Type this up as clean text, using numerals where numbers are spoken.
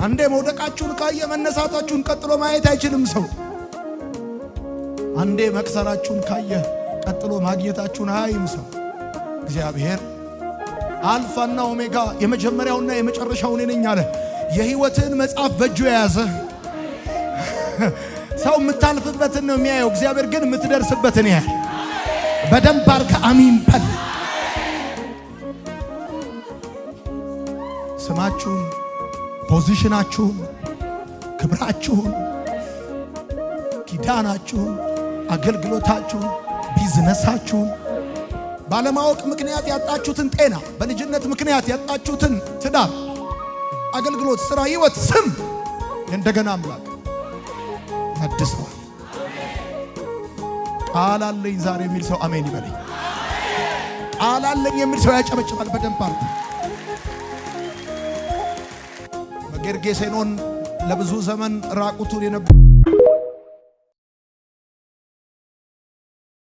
አንዴ መውደቃችሁን ካየ መነሳታችሁን ቀጥሎ ማየት አይችልም ሰው። አንዴ መክሰራችሁን ካየ ቀጥሎ ማግኘታችሁን አያይም ሰው። እግዚአብሔር አልፋና ኦሜጋ የመጀመሪያውና የመጨረሻው እኔ ነኝ አለ። የሕይወትን መጽሐፍ በእጁ የያዘ ሰው የምታልፍበትን ነው የሚያየው። እግዚአብሔር ግን የምትደርስበትን ያያል። በደንብ አድርገህ አሚን በል። ስማችሁን፣ ፖዚሽናችሁን፣ ክብራችሁን፣ ኪዳናችሁን፣ አገልግሎታችሁን፣ ቢዝነሳችሁን ባለማወቅ ምክንያት ያጣችሁትን ጤና፣ በልጅነት ምክንያት ያጣችሁትን ትዳር፣ አገልግሎት፣ ስራ፣ ህይወት፣ ስም እንደገና አምላክ ያድሰዋል። ቃል አለኝ ዛሬ የሚል ሰው አሜን ይበለኝ። ቃል አለኝ የሚል ሰው ያጨበጭባል በደንብ አለ። በጌርጌሴኖን ለብዙ ዘመን ራቁቱን የነበረ